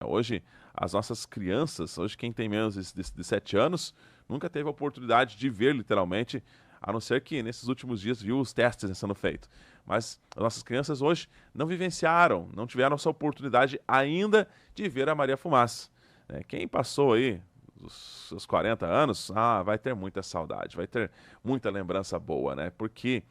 Hoje, as nossas crianças, hoje quem tem menos de 7 anos, nunca teve a oportunidade de ver literalmente, a não ser que nesses últimos dias viu os testes sendo feitos. Mas as nossas crianças hoje não vivenciaram, não tiveram essa oportunidade ainda de ver a Maria Fumaça. Quem passou aí os seus 40 anos, vai ter muita saudade, vai ter muita lembrança boa, né? Porque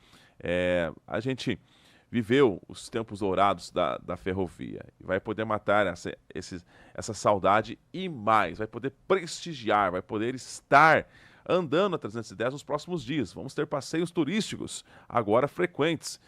a gente viveu os tempos dourados da ferrovia e vai poder matar essa saudade e mais, vai poder prestigiar, vai poder estar andando a 310 nos próximos dias. Vamos ter passeios turísticos agora frequentes,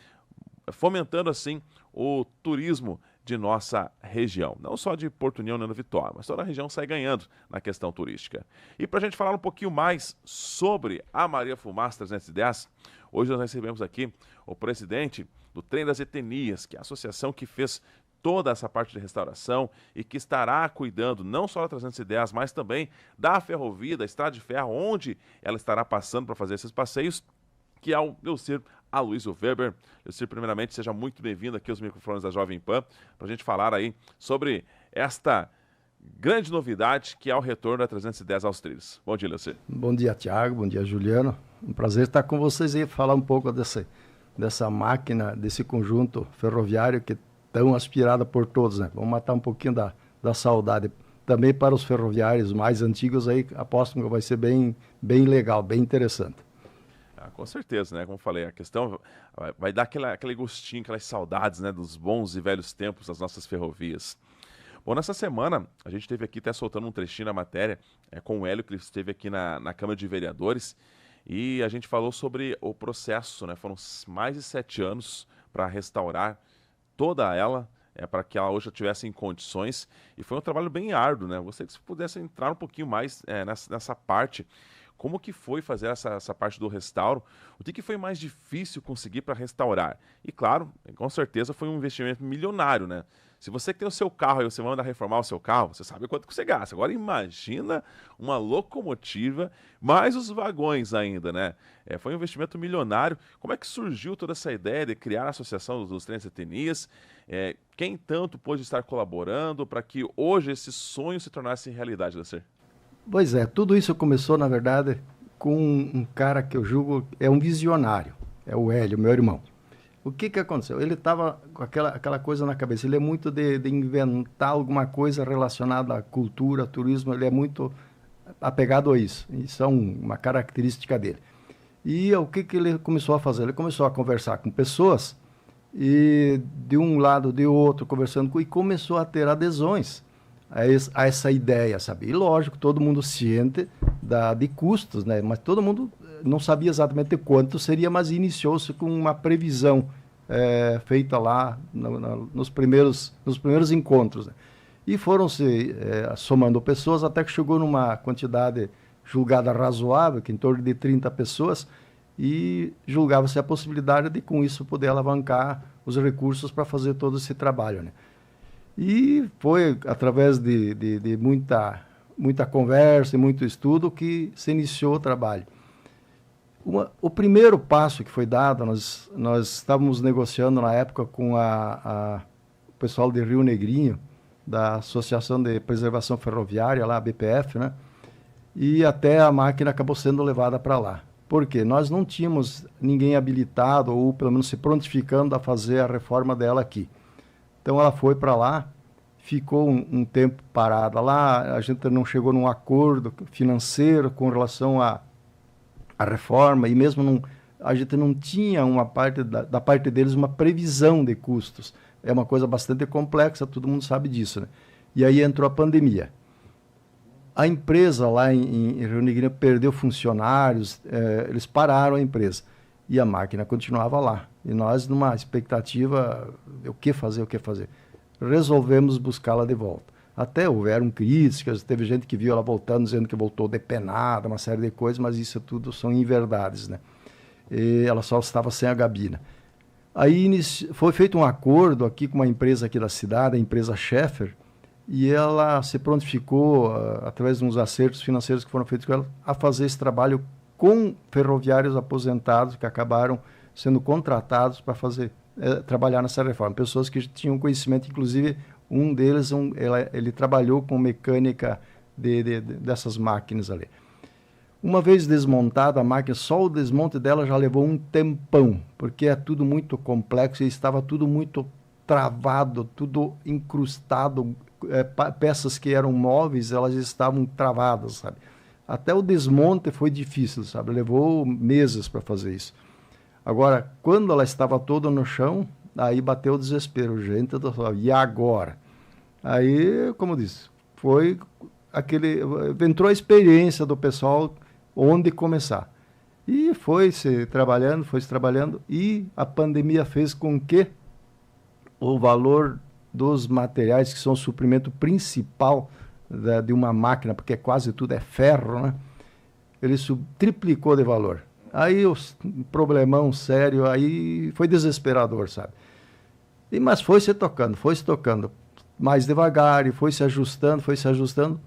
fomentando assim o turismo de nossa região. Não só de Porto União, Nano Vitória, mas toda a região sai ganhando na questão turística. E para a gente falar um pouquinho mais sobre a Maria Fumaça 310, hoje nós recebemos aqui o presidente do Trem das Etnias, que é a associação que fez toda essa parte de restauração e que estará cuidando não só da 310, mas também da ferrovia, da estrada de ferro, onde ela estará passando para fazer esses passeios, que é o Leocir Aloysio Weber. Leocir, primeiramente, seja muito bem-vindo aqui aos microfones da Jovem Pan, para a gente falar aí sobre essa grande novidade que é o retorno da 310 aos trilhos. Bom dia, Leocir. Bom dia, Thiago. Bom dia, Juliano. Um prazer estar com vocês e falar um pouco dessa máquina, desse conjunto ferroviário que é tão aspirada por todos, né? Vamos matar um pouquinho da saudade. Também para os ferroviários mais antigos aí, aposto que vai ser bem legal, bem interessante. Com certeza, né? Como eu falei, a questão vai dar aquele gostinho, aquelas saudades, né, dos bons e velhos tempos das nossas ferrovias. Bom, nessa semana, a gente esteve aqui até soltando um trechinho na matéria com o Hélio, que ele esteve aqui na Câmara de Vereadores, e a gente falou sobre o processo, né? Foram mais de 7 anos para restaurar toda ela, para que ela hoje estivesse em condições, e foi um trabalho bem árduo, né? Eu gostaria que você pudesse entrar um pouquinho mais nessa parte. Como que foi fazer essa parte do restauro? O que foi mais difícil conseguir para restaurar? E claro, com certeza foi um investimento milionário, né? Se você que tem o seu carro e você manda reformar o seu carro, você sabe quanto que você gasta. Agora imagina uma locomotiva, mais os vagões ainda, né? Foi um investimento milionário. Como é que surgiu toda essa ideia de criar a Associação dos Trens Etnias? Quem tanto pôde estar colaborando para que hoje esse sonho se tornasse realidade, Lecer? Pois é, tudo isso começou, na verdade, com um cara que eu julgo é um visionário, é o Hélio, meu irmão. O que aconteceu? Ele estava com aquela coisa na cabeça, ele é muito de inventar alguma coisa relacionada à cultura, turismo, ele é muito apegado a isso. Isso é uma característica dele. E o que ele começou a fazer? Ele começou a conversar com pessoas, e de um lado, de outro, conversando, e começou a ter adesões a essa ideia, sabe? E lógico, todo mundo ciente de custos, né? Mas todo mundo não sabia exatamente quanto seria, mas iniciou-se com uma previsão feita lá nos primeiros encontros, né? E foram-se somando pessoas até que chegou numa quantidade julgada razoável, que em torno de 30 pessoas, e julgava-se a possibilidade de, com isso, poder alavancar os recursos para fazer todo esse trabalho, né? E foi através de muita conversa e muito estudo que se iniciou o trabalho. O primeiro passo que foi dado, nós estávamos negociando na época com o pessoal de Rio Negrinho, da Associação de Preservação Ferroviária, lá, a BPF, né? E até a máquina acabou sendo levada para lá. Por quê? Nós não tínhamos ninguém habilitado, ou pelo menos se prontificando a fazer a reforma dela aqui. Então ela foi para lá, ficou um tempo parada lá, a gente não chegou num acordo financeiro com relação à reforma, e mesmo a gente não tinha uma parte da parte deles uma previsão de custos. É uma coisa bastante complexa, todo mundo sabe disso, né? E aí entrou a pandemia. A empresa lá em Rio Negrinho perdeu funcionários, eles pararam a empresa. E a máquina continuava lá. E nós, numa expectativa, o que fazer? Resolvemos buscá-la de volta. Até houveram críticas, teve gente que viu ela voltando, dizendo que voltou depenada, uma série de coisas, mas isso tudo são inverdades, né? E ela só estava sem a gabina. Aí foi feito um acordo aqui com uma empresa aqui da cidade, a empresa Schaeffer, e ela se prontificou, através de uns acertos financeiros que foram feitos com ela, a fazer esse trabalho com ferroviários aposentados que acabaram sendo contratados para fazer trabalhar nessa reforma. Pessoas que tinham conhecimento, inclusive Um deles, ele trabalhou com mecânica dessas máquinas ali. Uma vez desmontada a máquina, só o desmonte dela já levou um tempão, porque é tudo muito complexo e estava tudo muito travado, tudo incrustado, peças que eram móveis, elas estavam travadas, sabe? Até o desmonte foi difícil, sabe? Levou meses para fazer isso. Agora, quando ela estava toda no chão, aí bateu o desespero, gente, e agora? Aí, como eu disse, entrou a experiência do pessoal onde começar. E foi-se trabalhando, e a pandemia fez com que o valor dos materiais, que são o suprimento principal de uma máquina, porque quase tudo é ferro, né? Ele triplicou de valor. Aí o problemão sério, aí foi desesperador, sabe? Mas foi se tocando mais devagar, e foi se ajustando,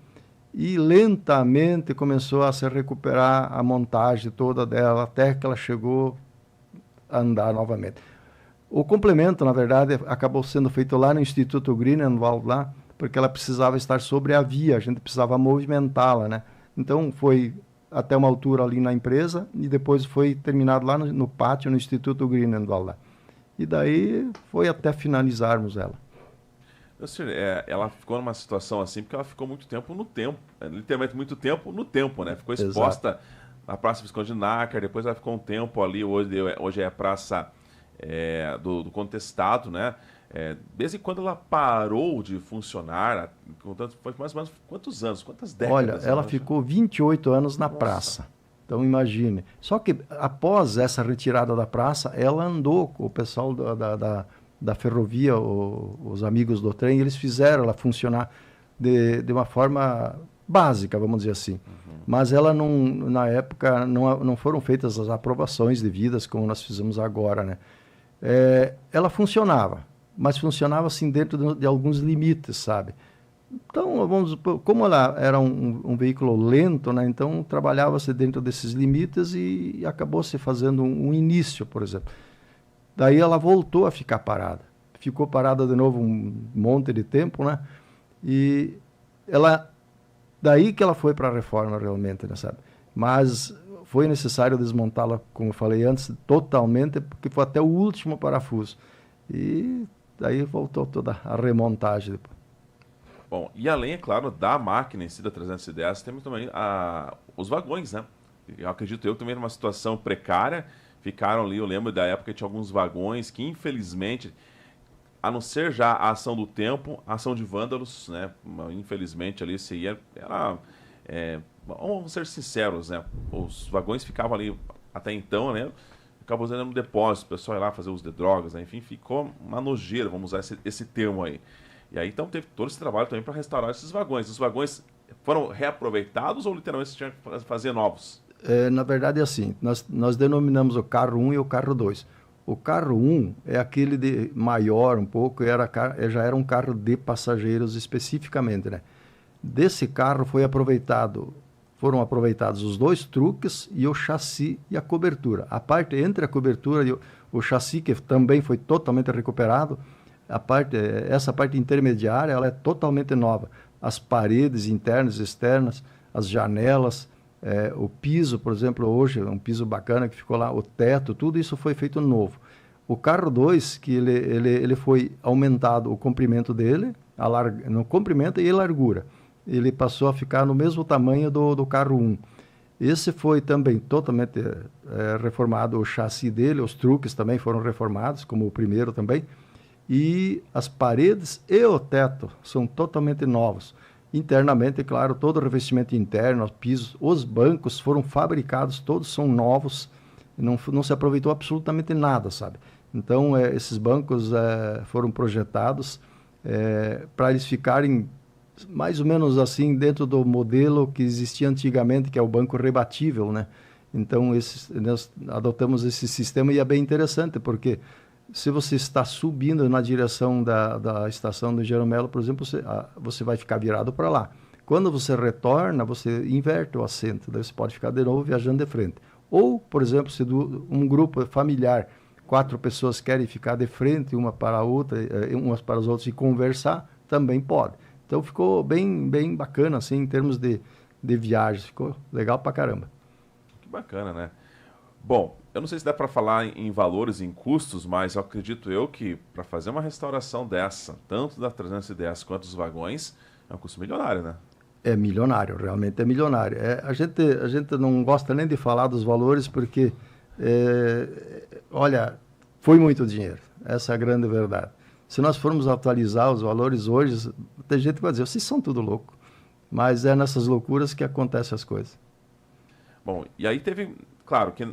e lentamente começou a se recuperar a montagem toda dela, até que ela chegou a andar novamente. O complemento, na verdade, acabou sendo feito lá no Instituto Grünenwald, lá, porque ela precisava estar sobre a via, a gente precisava movimentá-la, né? Então foi até uma altura ali na empresa, e depois foi terminado lá no pátio, no Instituto Grünenwald, lá. E daí foi até finalizarmos ela. Ela ficou numa situação assim porque ela ficou muito tempo no tempo, literalmente muito tempo no tempo, né? Ficou exposta Exato. Na Praça Visconde de Nácar, depois ela ficou um tempo ali, hoje é a Praça do Contestado, né? Desde quando ela parou de funcionar, foi mais ou menos quantos anos, quantas décadas? Olha, ela ficou 28 anos na praça. Então, imagine. Só que, após essa retirada da praça, ela andou com o pessoal da ferrovia, os amigos do trem, eles fizeram ela funcionar de uma forma básica, vamos dizer assim. Uhum. Mas ela na época não foram feitas as aprovações devidas como nós fizemos agora, né? Ela funcionava, mas funcionava assim dentro de alguns limites, sabe? Então, como ela era um veículo lento, né? Então trabalhava-se dentro desses limites e acabou se fazendo um início, por exemplo. Daí ela voltou a ficar parada. Ficou parada de novo um monte de tempo, né? E daí que ela foi para a reforma realmente, né, sabe? Mas foi necessário desmontá-la, como eu falei antes, totalmente, porque foi até o último parafuso. E daí voltou toda a remontagem depois. Bom, e além, é claro, da máquina em si, da 310, temos também os vagões, né? Eu acredito eu também numa situação precária, ficaram ali, eu lembro da época que tinha alguns vagões que, infelizmente, a não ser já a ação do tempo, a ação de vândalos, né? Infelizmente ali vamos ser sinceros, né? Os vagões ficavam ali, até então, né? Acabou usando no depósito, o pessoal ia lá fazer uso de drogas, né? Enfim, ficou uma nojeira, vamos usar esse termo aí. E aí, então, teve todo esse trabalho também para restaurar esses vagões. Os vagões foram reaproveitados ou literalmente tinha que fazer novos? Na verdade, é assim, nós denominamos o carro 1 e o carro 2. O carro 1 é aquele maior um pouco, já era um carro de passageiros especificamente, né? Desse carro foram aproveitados os 2 truques e o chassi e a cobertura. A parte entre a cobertura e o chassi, que também foi totalmente recuperado, essa parte intermediária, ela é totalmente nova. As paredes internas e externas, as janelas, o piso, por exemplo, hoje é um piso bacana que ficou lá, o teto, tudo isso foi feito novo. O carro 2, que ele foi aumentado o comprimento dele, no comprimento e largura. Ele passou a ficar no mesmo tamanho do carro 1. Esse foi também totalmente reformado, o chassi dele, os truques também foram reformados, como o primeiro também. E as paredes e o teto são totalmente novos. Internamente, claro, todo o revestimento interno, os pisos, os bancos foram fabricados, todos são novos, não se aproveitou absolutamente nada, sabe? Então, esses bancos foram projetados para eles ficarem mais ou menos assim dentro do modelo que existia antigamente, que é o banco rebatível, né? Então, nós adotamos esse sistema e é bem interessante, porque se você está subindo na direção da estação do Engenheiro Melo, por exemplo, você vai ficar virado para lá. Quando você retorna, você inverte o assento, daí você pode ficar de novo viajando de frente. Ou, por exemplo, se um grupo familiar, 4 pessoas querem ficar de frente uma para a outra, umas para as outras e conversar, também pode. Então ficou bem bacana, assim, em termos de viagens. Ficou legal pra caramba. Que bacana, né? Bom, eu não sei se dá para falar em valores e em custos, mas eu acredito eu que para fazer uma restauração dessa, tanto da 310 quanto dos vagões, é um custo milionário, né? É milionário, realmente é milionário. A gente não gosta nem de falar dos valores porque, olha, foi muito dinheiro. Essa é a grande verdade. Se nós formos atualizar os valores hoje, tem gente que vai dizer, vocês são tudo louco. Mas é nessas loucuras que acontecem as coisas. Bom, e aí teve, claro, que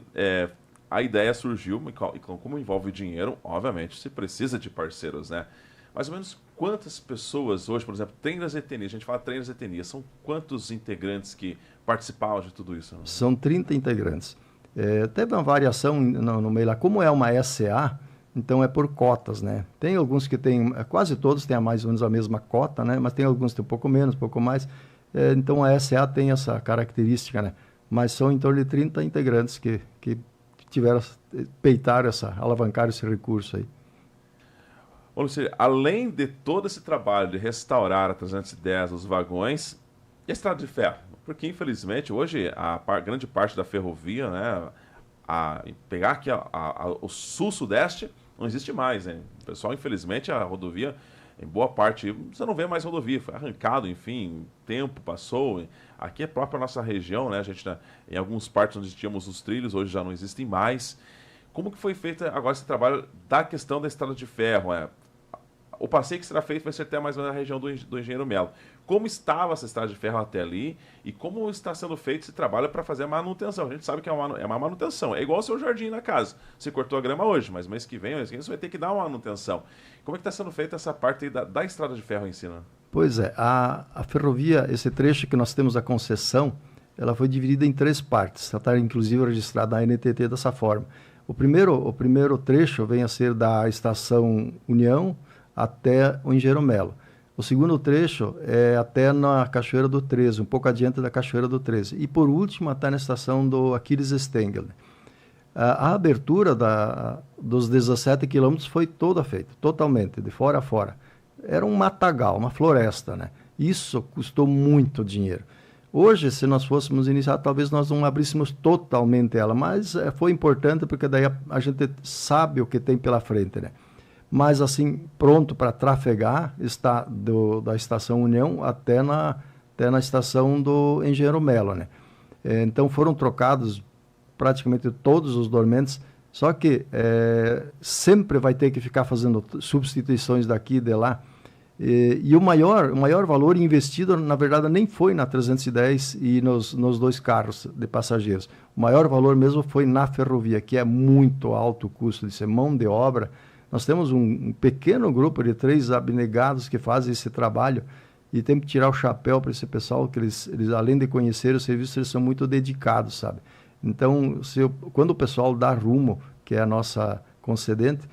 a ideia surgiu, e como envolve dinheiro, obviamente, se precisa de parceiros, né? Mais ou menos quantas pessoas hoje, por exemplo, tem nas etnias, a gente fala treinos etnias, são quantos integrantes que participavam de tudo isso? São 30 integrantes. Teve uma variação no meio lá, como é uma SA, então é por cotas, né? Tem alguns que têm, quase todos têm mais ou menos a mesma cota, né? Mas tem alguns que têm um pouco menos, um pouco mais. Então a SA tem essa característica, né? Mas são em torno de 30 integrantes que tiveram, peitaram alavancaram esse recurso aí. Ô, Lucílio, além de todo esse trabalho de restaurar a 310, os vagões, e a estrada de ferro? Porque, infelizmente, hoje grande parte da ferrovia, né, pegar aqui o sul-sudeste, não existe mais, né? O pessoal, infelizmente, a rodovia, em boa parte, você não vê mais rodovia, foi arrancado, enfim, tempo passou. Aqui é própria nossa região, né? A gente, em algumas partes onde tínhamos os trilhos, hoje já não existem mais. Como que foi feito agora esse trabalho da questão da estrada de ferro? O passeio que será feito vai ser até mais ou menos na região do Engenheiro Melo. Como estava essa estrada de ferro até ali e como está sendo feito esse trabalho para fazer a manutenção? A gente sabe que é uma manutenção. É igual o seu jardim na casa. Você cortou a grama hoje, mas mês que vem você vai ter que dar uma manutenção. Como é que está sendo feita essa parte aí da estrada de ferro em si, né? Pois é, a ferrovia, esse trecho que nós temos a concessão, ela foi dividida em 3 partes. Ela está inclusive registrada na NTT dessa forma. O primeiro trecho vem a ser da estação União até o Engenheiro Melo. O segundo trecho é até na Cachoeira do 13, um pouco adiante da Cachoeira do 13. E por último, até na estação do Aquiles Stengel. A abertura dos 17 quilômetros foi toda feita, totalmente, de fora a fora. Era um matagal, uma floresta, né? Isso custou muito dinheiro. Hoje, se nós fôssemos iniciar, talvez nós não abríssemos totalmente ela, mas foi importante porque daí a gente sabe o que tem pela frente, né? Mas assim, pronto para trafegar, está da Estação União até na estação do Engenheiro Melo, né? Então foram trocados praticamente todos os dormentes, só que sempre vai ter que ficar fazendo substituições daqui e de lá. E o maior valor investido, na verdade, nem foi na 310 e nos 2 carros de passageiros. O maior valor mesmo foi na ferrovia, que é muito alto o custo de ser mão de obra. Nós temos um pequeno grupo de 3 abnegados que fazem esse trabalho e tem que tirar o chapéu para esse pessoal, que eles, além de conhecer o serviço, eles são muito dedicados, sabe? Então, quando o pessoal da Rumo, que é a nossa concedente,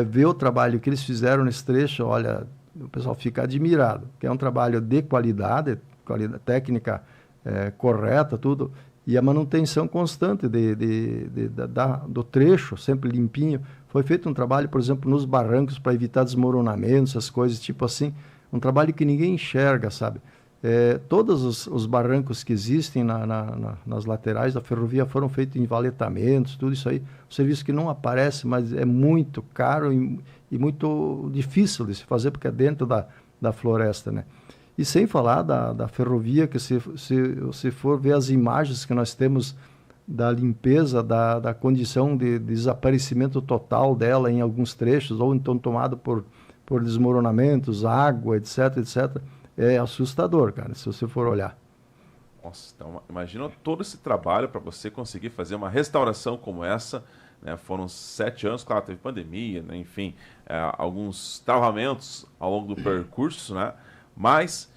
vê o trabalho que eles fizeram nesse trecho, olha, o pessoal fica admirado, que é um trabalho de qualidade técnica correta, tudo, e a manutenção constante do trecho, sempre limpinho. Foi feito um trabalho, por exemplo, nos barrancos para evitar desmoronamentos, essas coisas, tipo assim, um trabalho que ninguém enxerga, sabe? Todos os barrancos que existem nas laterais da ferrovia foram feitos em valetamentos, tudo isso aí, um serviço que não aparece, mas é muito caro e muito difícil de se fazer, porque é dentro da floresta, né? E sem falar da ferrovia, que se for ver as imagens que nós temos da limpeza, da condição de desaparecimento total dela em alguns trechos, ou então tomado por desmoronamentos, água, etc, etc., é assustador, cara, se você for olhar. Nossa, então imagina todo esse trabalho para você conseguir fazer uma restauração como essa, né? Foram 7 anos, claro, teve pandemia, né? Enfim, alguns travamentos ao longo do percurso, né? Mas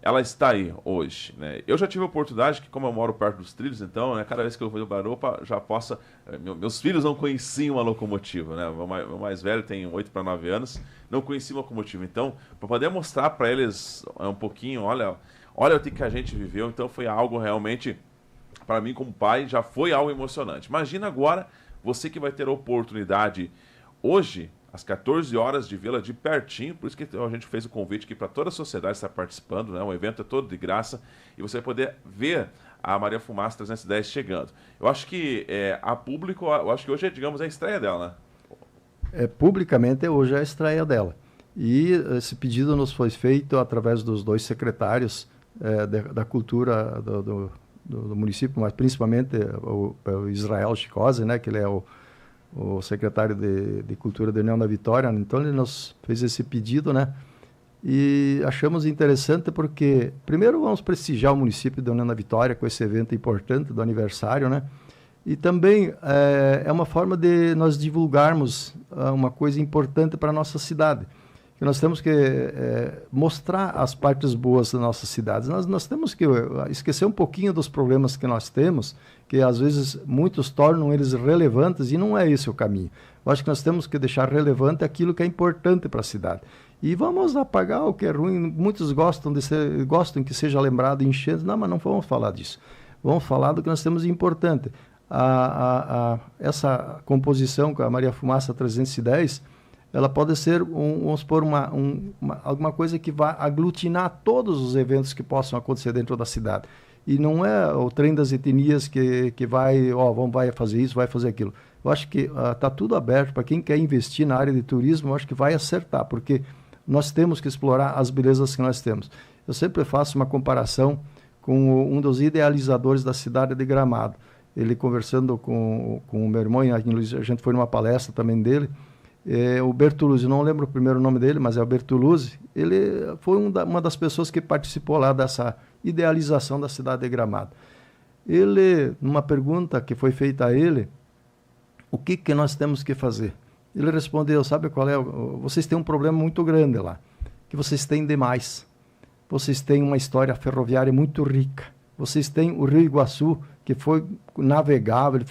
ela está aí hoje, né? Eu já tive a oportunidade, que como eu moro perto dos trilhos, então, né, cada vez que eu vou de Baropa, já possa... Meus filhos não conheciam a locomotiva, né? O meu mais velho tem 8 para 9 anos, não conhecia a locomotiva. Então, para poder mostrar para eles um pouquinho, olha o que a gente viveu, então foi algo realmente, para mim como pai, já foi algo emocionante. Imagina agora, você que vai ter a oportunidade, hoje, às 14 horas, de vê-la de pertinho. Por isso que a gente fez o convite aqui para toda a sociedade estar participando, né? O evento é todo de graça e você vai poder ver a Maria Fumaça 310 chegando. Eu acho que a público, eu acho que hoje é, digamos, a estreia dela, né? Publicamente hoje é a estreia dela. E esse pedido nos foi feito através dos 2 secretários da cultura do município, mas principalmente o Israel Chicose, né, que ele é o secretário de Cultura da União da Vitória. Então ele nos fez esse pedido, né? E achamos interessante porque, primeiro, vamos prestigiar o município da União da Vitória com esse evento importante do aniversário, né? E também é uma forma de nós divulgarmos uma coisa importante para a nossa cidade. Que nós temos que mostrar as partes boas da nossa cidade. Nós temos que esquecer um pouquinho dos problemas que nós temos, que às vezes muitos tornam eles relevantes, e não é esse o caminho. Eu acho que nós temos que deixar relevante aquilo que é importante para a cidade. E vamos apagar o que é ruim. Muitos gostam que seja lembrado enchendo. Não, mas não vamos falar disso. Vamos falar do que nós temos de importante. Essa composição com a Maria Fumaça 310, ela pode ser, vamos supor, alguma coisa que vai aglutinar todos os eventos que possam acontecer dentro da cidade. E não é o trem das etnias que vai fazer isso, vai fazer aquilo. Eu acho que está tudo aberto para quem quer investir na área de turismo. Eu acho que vai acertar, porque nós temos que explorar as belezas que nós temos. Eu sempre faço uma comparação com um dos idealizadores da cidade de Gramado. Ele conversando com o meu irmão, a gente foi numa palestra também dele, o Bertoluzzi, não lembro o primeiro nome dele, mas é o Bertoluzzi. Ele foi uma das pessoas que participou lá dessa idealização da cidade de Gramado. Ele, numa pergunta que foi feita a ele, o que nós temos que fazer? Ele respondeu, sabe qual é? Vocês têm um problema muito grande lá, que vocês têm demais. Vocês têm uma história ferroviária muito rica. Vocês têm o Rio Iguaçu, que foi navegável,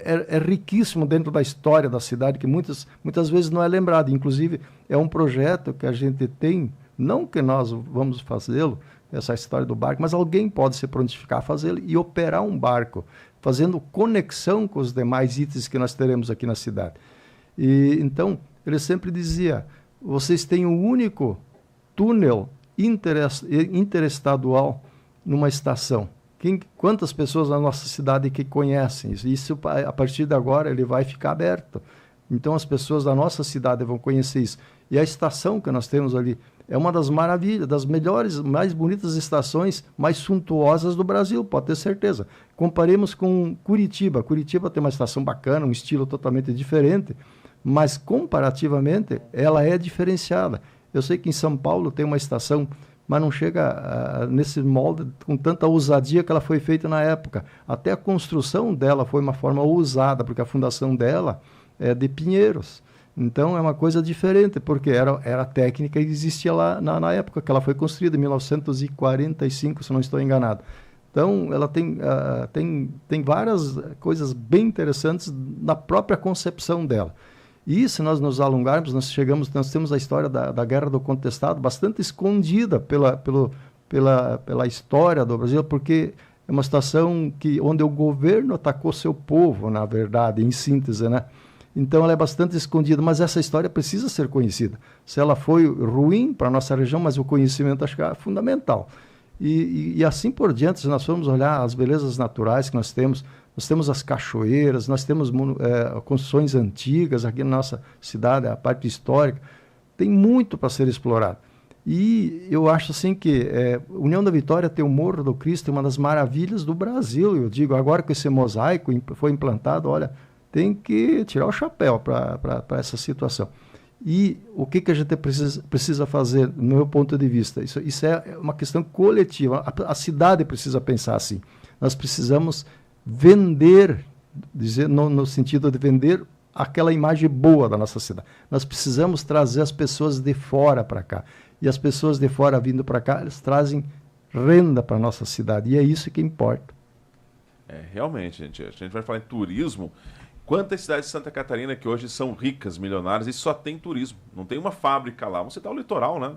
é riquíssimo dentro da história da cidade, que muitas vezes não é lembrado. Inclusive, é um projeto que a gente tem, não que nós vamos fazê-lo, essa história do barco, mas alguém pode se prontificar a fazê-lo e operar um barco, fazendo conexão com os demais itens que nós teremos aqui na cidade. E então, ele sempre dizia, vocês têm o único túnel interestadual numa estação. Quantas pessoas na nossa cidade que conhecem isso? Isso, a partir de agora, ele vai ficar aberto. Então, as pessoas da nossa cidade vão conhecer isso. E a estação que nós temos ali é uma das maravilhas, das melhores, mais bonitas estações, mais suntuosas do Brasil, pode ter certeza. Comparemos com Curitiba. Curitiba tem uma estação bacana, um estilo totalmente diferente, mas, comparativamente, ela é diferenciada. Eu sei que em São Paulo tem uma estação, mas não chega nesse molde com tanta ousadia que ela foi feita na época. Até a construção dela foi uma forma ousada, porque a fundação dela é de pinheiros. Então é uma coisa diferente, porque era a técnica que existia lá na época que ela foi construída, em 1945, se não estou enganado. Então ela tem várias coisas bem interessantes na própria concepção dela. E se nós nos alongarmos, nós temos a história da Guerra do Contestado bastante escondida pela história do Brasil, porque é uma situação onde o governo atacou seu povo, na verdade, em síntese, né? Então ela é bastante escondida, mas essa história precisa ser conhecida. Se ela foi ruim para a nossa região, mas o conhecimento acho que é fundamental. E assim por diante, se nós formos olhar as belezas naturais que nós temos as cachoeiras, nós temos construções antigas aqui na nossa cidade, a parte histórica, tem muito para ser explorado. E eu acho assim que União da Vitória tem o Morro do Cristo, é uma das maravilhas do Brasil. Eu digo, agora que esse mosaico foi implantado, olha, tem que tirar o chapéu para essa situação. E o que a gente precisa fazer, no meu ponto de vista? Isso é uma questão coletiva. A cidade precisa pensar assim. Nós precisamos vender, no sentido de vender aquela imagem boa da nossa cidade. Nós precisamos trazer as pessoas de fora para cá. E as pessoas de fora vindo para cá, eles trazem renda para a nossa cidade. E é isso que importa. Realmente, gente. A gente vai falar em turismo Quantas cidades de Santa Catarina que hoje são ricas, milionárias, e só tem turismo? Não tem uma fábrica lá. Vamos citar o litoral, né?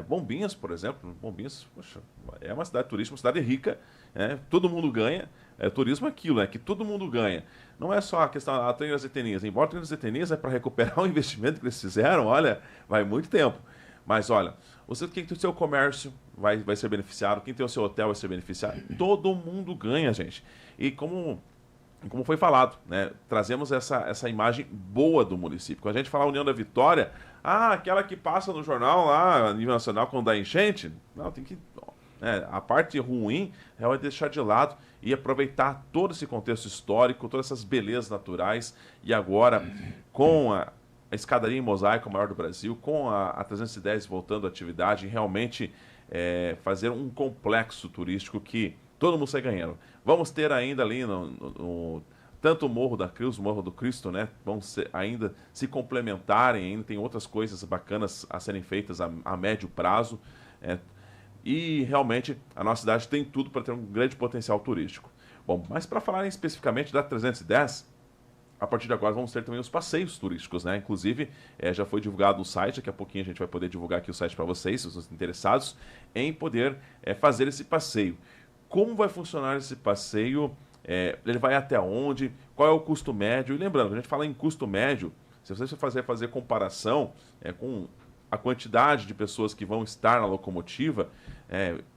Bombinhas, por exemplo. Bombinhas, poxa, é uma cidade turística, uma cidade rica, todo mundo ganha. Turismo é aquilo, que todo mundo ganha. Não é só a questão da Treino das Etenias. Embora a Treino das Etenias é para recuperar o investimento que eles fizeram, olha, vai muito tempo. Mas olha, quem tem o seu comércio vai ser beneficiado, quem tem o seu hotel vai ser beneficiado. Todo mundo ganha, gente. E como foi falado, né, trazemos essa imagem boa do município. Quando a gente fala União da Vitória, aquela que passa no jornal lá, a nível nacional, quando dá enchente, não, tem que... a parte ruim é vai deixar de lado e aproveitar todo esse contexto histórico, todas essas belezas naturais. E agora, com a escadaria em mosaico maior do Brasil, com a 310 voltando à atividade, realmente fazer um complexo turístico que todo mundo sai ganhando. Vamos ter ainda ali tanto o Morro da Cruz, o Morro do Cristo, né? Vão ainda se complementarem, ainda tem outras coisas bacanas a serem feitas a médio prazo. E realmente a nossa cidade tem tudo para ter um grande potencial turístico. Bom, mas para falar especificamente da 310, a partir de agora vamos ter também os passeios turísticos, né? Inclusive, já foi divulgado o site, daqui a pouquinho a gente vai poder divulgar aqui o site para vocês, se vocês estão interessados em poder fazer esse passeio. Como vai funcionar esse passeio? Ele vai até onde? Qual é o custo médio? E lembrando, quando a gente fala em custo médio, se você fazer comparação com a quantidade de pessoas que vão estar na locomotiva,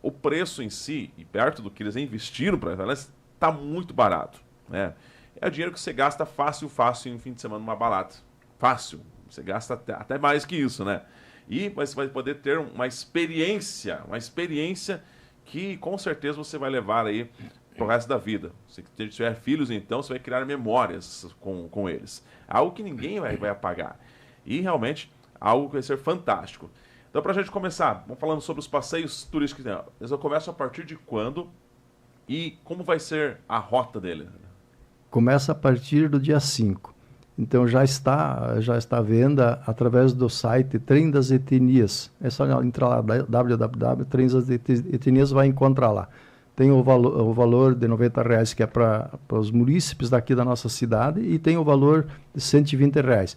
o preço em si, e perto do que eles investiram para elas, está muito barato. É o dinheiro que você gasta fácil em um fim de semana numa balada. Fácil. Você gasta até mais que isso, né? E você vai poder ter uma experiência que com certeza você vai levar aí pro resto da vida. Se tiver filhos, então, você vai criar memórias com eles. Algo que ninguém vai apagar. E realmente, algo que vai ser fantástico. Então, para a gente começar, vamos falando sobre os passeios turísticos. Eles começam a partir de quando e como vai ser a rota dele? Começa a partir do dia 5. Então já está à venda através do site Trem das Etenias. É só entrar lá, www.tremdasetenias, vai encontrar lá. Tem o valor de R$90 que é para os munícipes daqui da nossa cidade e tem o valor de R$120.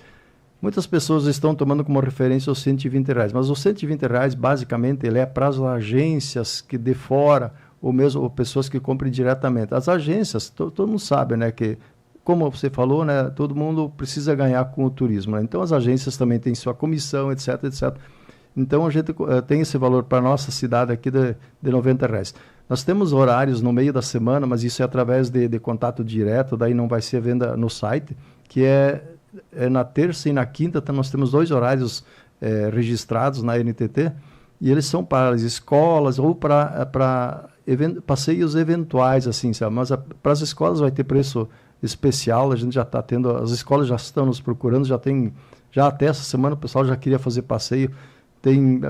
Muitas pessoas estão tomando como referência os R$120, mas os R$120 basicamente ele é para as agências que de fora ou mesmo pessoas que comprem diretamente. As agências, todo mundo sabe, né, que como você falou, né, todo mundo precisa ganhar com o turismo, né? Então as agências também têm sua comissão, etc, etc. Então a gente tem esse valor para a nossa cidade aqui de R$90. Nós temos horários no meio da semana, mas isso é através de contato direto, daí não vai ser venda no site, que é na terça e na quinta, nós temos 2 horários registrados na NTT, e eles são para as escolas ou para passeios eventuais, assim, sabe? Mas para as escolas vai ter preço especial, a gente já está tendo, as escolas já estão nos procurando, já até essa semana o pessoal já queria fazer passeio,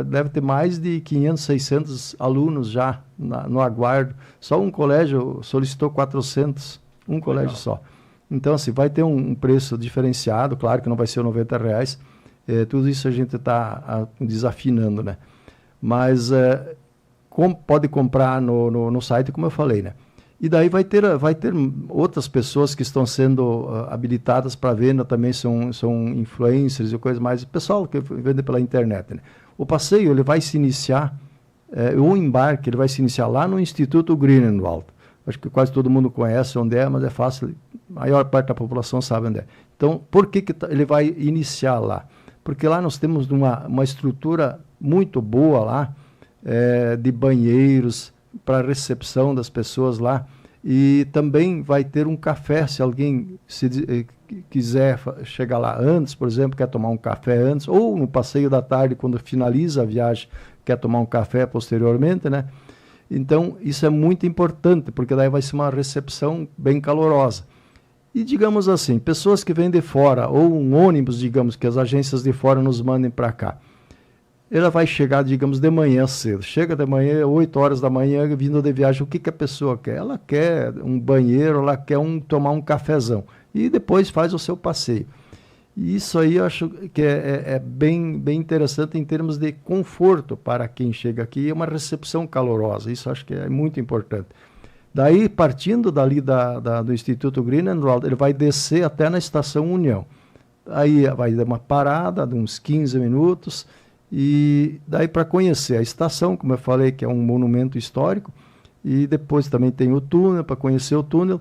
deve ter mais de 500, 600 alunos já no aguardo, só um colégio solicitou 400, um colégio só. Então, assim, vai ter um preço diferenciado, claro que não vai ser R$90, tudo isso a gente está desafinando, né? Mas pode comprar no site, como eu falei, né? E daí vai ter outras pessoas que estão sendo habilitadas para venda, também são influencers e coisas mais, pessoal que vende pela internet, né? O passeio ele vai se iniciar, o embarque ele vai se iniciar lá no Instituto Grünenwald. Acho que quase todo mundo conhece onde é, mas é fácil, a maior parte da população sabe onde é. Então, por que ele vai iniciar lá? Porque lá nós temos uma estrutura muito boa lá, de banheiros, para a recepção das pessoas lá, e também vai ter um café, se alguém quiser chegar lá antes, por exemplo, quer tomar um café antes, ou no passeio da tarde, quando finaliza a viagem, quer tomar um café posteriormente, né? Então, isso é muito importante, porque daí vai ser uma recepção bem calorosa. E, digamos assim, pessoas que vêm de fora, ou um ônibus, digamos, que as agências de fora nos mandem para cá, ela vai chegar, digamos, de manhã cedo. Chega de manhã, 8 horas da manhã, vindo de viagem. O que a pessoa quer? Ela quer um banheiro, ela quer tomar um cafezão. E depois faz o seu passeio. E isso aí eu acho que é bem interessante em termos de conforto para quem chega aqui. É uma recepção calorosa. Isso eu acho que é muito importante. Daí, partindo dali do Instituto Grünenwald, ele vai descer até na Estação União. Aí vai dar uma parada de uns 15 minutos, e daí para conhecer a estação, como eu falei, que é um monumento histórico, e depois também tem o túnel, para conhecer o túnel.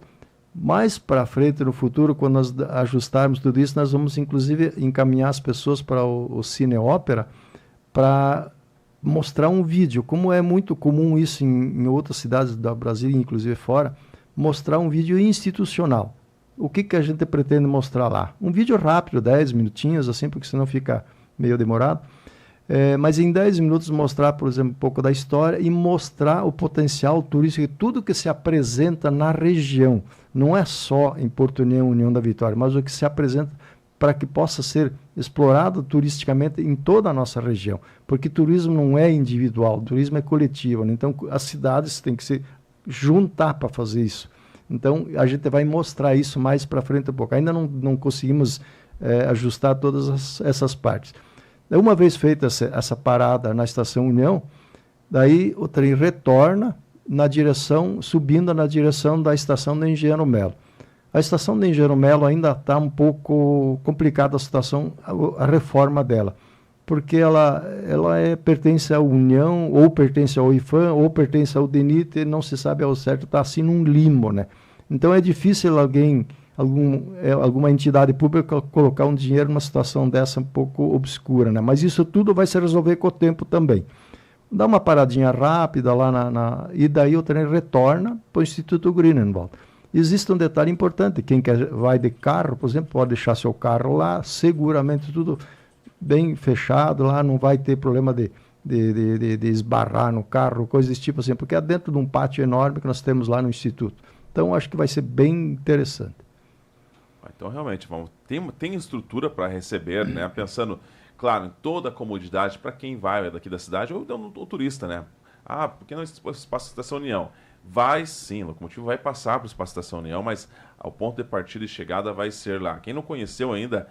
Mais para frente, no futuro, quando nós ajustarmos tudo isso, nós vamos inclusive encaminhar as pessoas para o Cine Ópera, para mostrar um vídeo, como é muito comum isso em outras cidades do Brasil, inclusive fora, mostrar um vídeo institucional. O que a gente pretende mostrar lá? Um vídeo rápido, 10 minutinhos, assim, porque senão fica meio demorado. Mas em 10 minutos mostrar, por exemplo, um pouco da história e mostrar o potencial turístico, tudo que se apresenta na região. Não é só em Porto União, União da Vitória, mas o que se apresenta para que possa ser explorado turisticamente em toda a nossa região. Porque turismo não é individual, turismo é coletivo, né? Então as cidades têm que se juntar para fazer isso. Então a gente vai mostrar isso mais para frente um pouco. Ainda não conseguimos ajustar todas essas partes. Uma vez feita essa parada na Estação União, daí o trem retorna subindo na direção da Estação do Engenheiro Melo. A Estação do Engenheiro Melo ainda está um pouco complicada a situação, a reforma dela, porque ela pertence à União, ou pertence ao IFAM, ou pertence ao DENIT, não se sabe ao certo, está assim num limbo, né? Então é difícil alguma entidade pública colocar um dinheiro numa situação dessa um pouco obscura, né? Mas isso tudo vai se resolver com o tempo também. Dá uma paradinha rápida lá e daí o trem retorna para o Instituto Grünenwald. Existe um detalhe importante: quem vai de carro, por exemplo, pode deixar seu carro lá, seguramente tudo bem fechado lá, não vai ter problema de esbarrar no carro, coisas desse tipo assim, porque é dentro de um pátio enorme que nós temos lá no Instituto. Então, acho que vai ser bem interessante. Então, realmente, tem estrutura para receber, né? Pensando, claro, em toda a comodidade para quem vai daqui da cidade ou o turista, né? Ah, por que não espaço da Estação União? Vai sim, o locomotivo vai passar para o espaço da Estação União, mas ao ponto de partida e chegada vai ser lá. Quem não conheceu ainda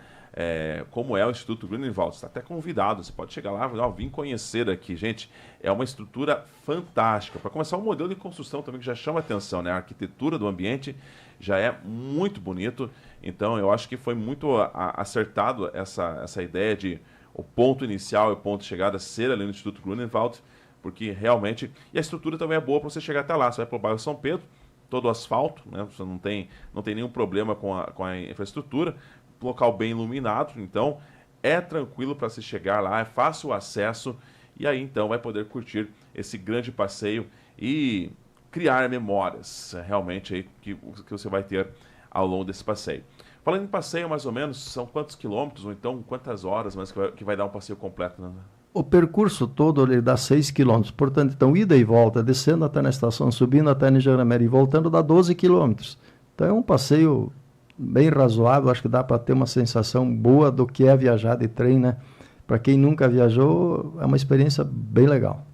como é o Instituto Grünenwald, está até convidado, você pode chegar lá e vir conhecer aqui. Gente, é uma estrutura fantástica. Para começar, o modelo de construção também que já chama atenção, né? A arquitetura do ambiente já é muito bonito, então eu acho que foi muito acertado essa ideia de o ponto inicial e o ponto de chegada ser ali no Instituto Grünenwald, porque realmente... E a estrutura também é boa para você chegar até lá. Você vai para o bairro São Pedro, todo asfalto, né? Você não tem nenhum problema com a infraestrutura, local bem iluminado, então é tranquilo para se chegar lá, é fácil o acesso, e aí então vai poder curtir esse grande passeio e criar memórias, realmente, aí, que você vai ter ao longo desse passeio. Falando em passeio, mais ou menos, são quantos quilômetros, ou então quantas horas mais que vai dar um passeio completo, né? O percurso todo ele dá 6 quilômetros, portanto, então, ida e volta, descendo até na estação, subindo até Nijanamera e voltando, dá 12 quilômetros. Então é um passeio bem razoável, acho que dá para ter uma sensação boa do que é viajar de trem, né? Para quem nunca viajou, é uma experiência bem legal.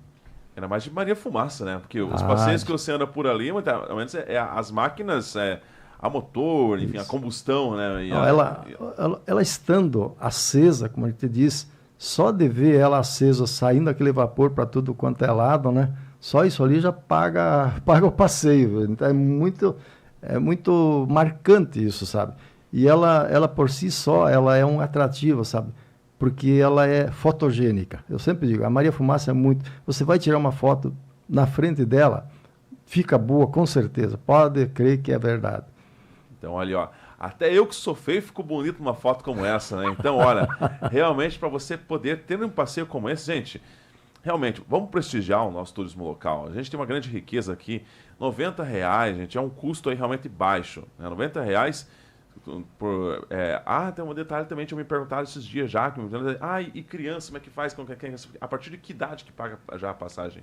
Ainda mais de Maria Fumaça, né? Porque os passeios que você anda por ali, muitas vezes as máquinas, a motor, enfim, isso. A combustão, né? Não, ela estando acesa, como a gente diz, só de ver ela acesa, saindo aquele vapor para tudo quanto é lado, né? Só isso ali já paga o passeio. Então é muito marcante isso, sabe? E ela por si só, ela é um atrativo, sabe? Porque ela é fotogênica. Eu sempre digo, a Maria Fumaça é muito... Você vai tirar uma foto na frente dela, fica boa, com certeza. Pode crer que é verdade. Então, olha, ó, até eu que sou feio fico bonito numa foto como essa, né? Então, olha, realmente para você poder ter um passeio como esse, gente, realmente, vamos prestigiar o nosso turismo local. A gente tem uma grande riqueza aqui. R$90, gente, é um custo aí realmente baixo, né? R$90 tem um detalhe também, tinha me perguntado esses dias já, e criança, como é que faz? A partir de que idade que paga já a passagem?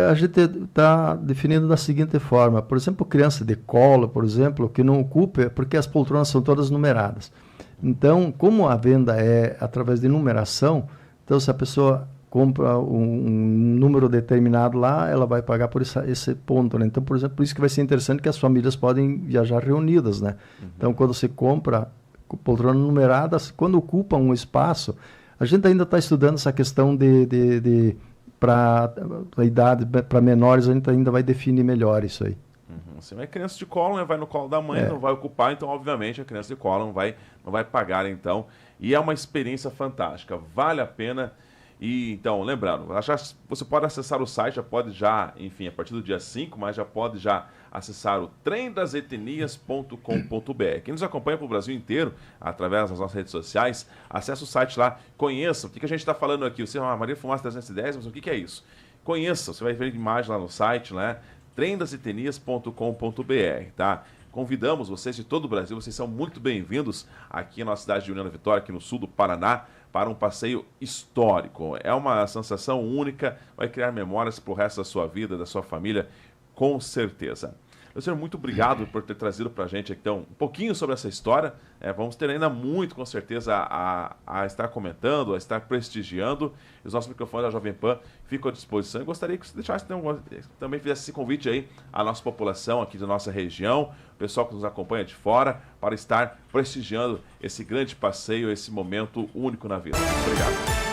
A gente está definindo da seguinte forma: por exemplo, criança de colo, por exemplo, que não ocupa, porque as poltronas são todas numeradas. Então, como a venda é através de numeração, então se a pessoa compra um número determinado lá, ela vai pagar por esse ponto, né? Então, por exemplo, por isso que vai ser interessante que as famílias podem viajar reunidas, né? Uhum. Então, quando você compra poltronas numeradas, quando ocupa um espaço, a gente ainda está estudando essa questão para idade, para menores, a gente ainda vai definir melhor isso aí. Você vai criança de colo, né? Vai no colo da mãe, não vai ocupar, então obviamente a criança de colo não vai pagar então. E é uma experiência fantástica, vale a pena. E então, lembrando, você pode acessar o site, enfim, a partir do dia 5, mas já pode acessar o trendasetnias.com.br. Quem nos acompanha para o Brasil inteiro, através das nossas redes sociais, acesse o site lá, conheça o que a gente está falando aqui. Você, Maria Fumaça 310, mas o que é isso? Conheça, você vai ver imagem lá no site, né? trendasetnias.com.br, tá? Convidamos vocês de todo o Brasil, vocês são muito bem-vindos aqui na nossa cidade de União da Vitória, aqui no sul do Paraná, para um passeio histórico. É uma sensação única, vai criar memórias para o resto da sua vida, da sua família, com certeza. Luciano, muito obrigado por ter trazido para a gente então, um pouquinho sobre essa história. Vamos ter ainda muito, com certeza, a estar comentando, a estar prestigiando. Os nossos microfones da Jovem Pan ficam à disposição. Eu gostaria que você deixasse também fizesse esse convite aí à nossa população aqui da nossa região, o pessoal que nos acompanha de fora, para estar prestigiando esse grande passeio, esse momento único na vida. Muito obrigado.